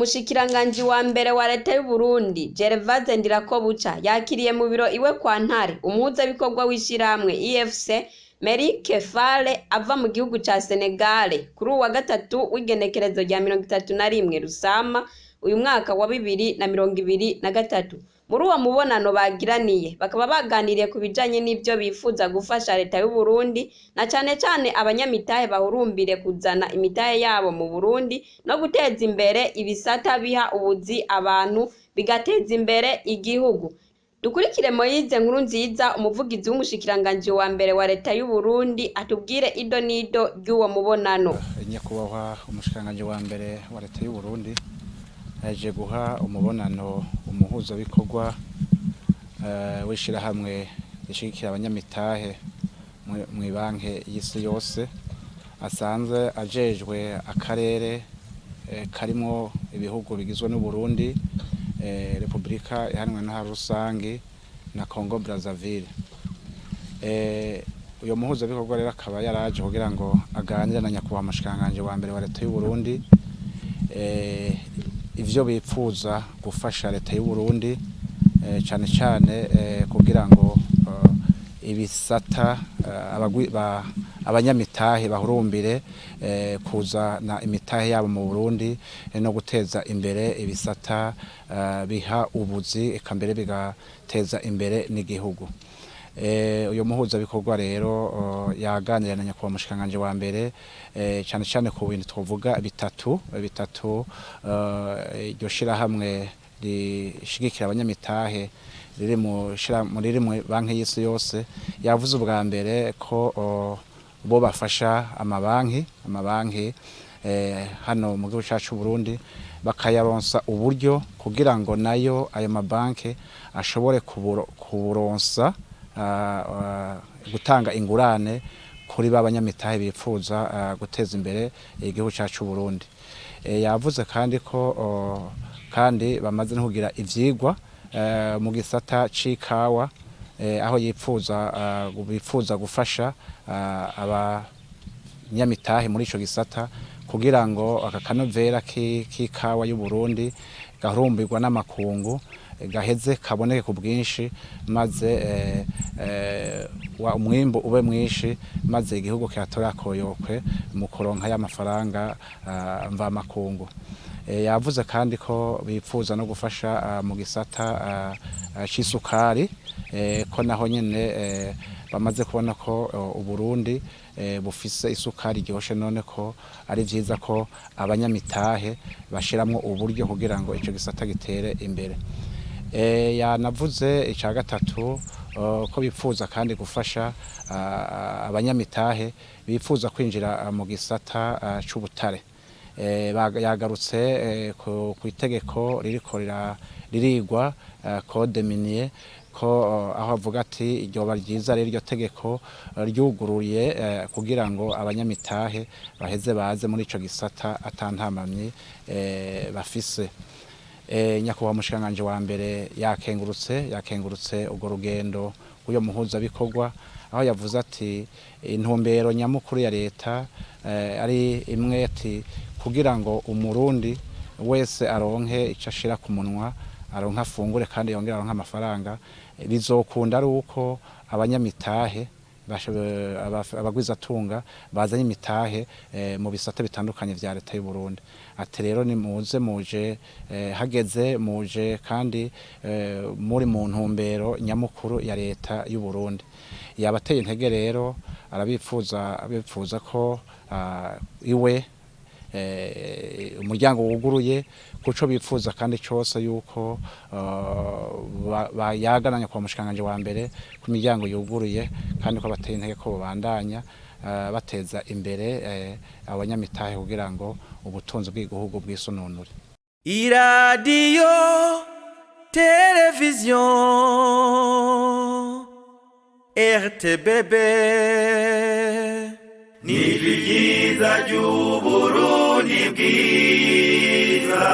Umushikiranganji wa mbere wa leta y'u Burundi Gervase Ndirakobuca yakiriye mu biro iwe kwa Ntare umuhuzabikorwa w'ishirahamwe EFC Merick Fale ava mu gihugu ca Senegal kuri uwa gatatu w'igenekerezo rya 31 Rusama uyu mwaka wa 2023. Muri uwo mubonano bagiraniye bakaba baganiriye ku bijanye n'ivyo bifuza gufasha leta y'u Burundi na cane cane abanyamitahe bahurumbire kuzana imitahe yabo mu Burundi no guteza imbere ibisata biha ubuzi abantu bigateza imbere igihugu. Dukurikire Moise Nkurunziza umuvugizi w'umushikiranganji wa mbere wa leta y'u Burundi atubwire ido nido ry'uwo mubonano. Nyakubahwa umushikiranganji wa mbere wa leta y'u Burundi aje guha umubonano umuhuzabikorwa w'ishirahamwe rishigikira abanyamitahe mu banki y'isi yose asanzwe ajejwe akarere karimo ibihugu bigizwe n'u Burundi, Republika Iharanira Intwaro Rusangi na Congo Brazzaville. Uyo muhuzabikorwa rero akaba yaraje kugira ngo aganire na nyakubahwa umushikiranganji wa mbere wa leta y'u Burundi ivyo bipfuza gufasha leta y'u Burundi cyane cyane kugira ngo ibisata abanyamitahe bahurumbire kuzana imitahe yabo mu Burundi no guteza imbere ibisata biha ubuzi eka mbere bigateza imbere n'igihugu. Uyo muhuzabikorwa rero yaganira na nyakubahwa umushikiranganji wa mbere cyane cyane ku bintu twovuga bitatu iryo shirahamwe rishigikira abanyamitahe riri mu banki y'isi yose. Yavuze ubwa mbere ko bo bafasha amabanki hano mu gihugu cyacu Burundi bakayaronsa uburyo kugira ngo nayo ayo mabanki ashobore kuburonsa gutanga ingurane kuri b'abanyamitahe bipfuza guteza imbere igihugu cyacu Burundi. Yavuze kandi ko kandi bamaze no kugira ivyigwa mu gisata c'ikawa aho bifuza gufasha abanyamitahe muri ico gisata kugira ngo akakanovera k'ikawa y'u Burundi gahurumbirwa n'amakungu gaheze kaboneke ku bwinshi maze umwimbo ube mwinshi maze igihugu kihatora koyokwe mu kuronka y'amafaranga mva makungu. Yavuze kandi ko bipfuza no gufasha mu gisata c'isukari ko naho nyene bamaze kubona ko u Burundi bufise isukari ryoshe none ko ari vyiza ko abanyamitahe bashiramwo uburyo kugira ngo ico gisata gitere imbere. Yanavuze ica gatatu ko bipfuza kandi gufasha abanyamitahe bipfuza kwinjira mu gisata c'ubutare. Yagarutse ku itegeko ririko ririgwa code minier ko aho avuga ati iryo baryiza rero iryo tegeko ryuguruye kugira ngo abanyamitahe baheze baze muri ico gisata atantamamye bafise. Nyakubahwa umushikiranganji wa mbere yakengurutse urwo rugendo uyo muhuzabikorwa aho yavuze ati intumbero nyamukuru ya leta ari imwe ati kugira ngo umurundi wese aronke ico ashira ku munwa aronka afungure kandi yongera aronka amafaranga bizokunda ari uko abanyamitahe abagwizatunga bazanye imitahe mu bisata bitandukanye vya leta y'u Burundi. Ati rero ni muje hageze muje kandi muri mu ntumbero nyamukuru ya leta y'u Burundi. Yabateye intege rero abipfuza ko iwe umuryango wuguruye kuco bipfuza kandi cyose yuko bayagananya kwa mushikanganje wa mbere ku miryango yuguruye kandi ko bateye intege ko babandanya bateza imbere abanyamitahe kugira ngo ubutunzi bw'igihugu bwisununure. Iradiyo televiziyo RTBB Nijwi ryiza ry'Uburundi bwiza.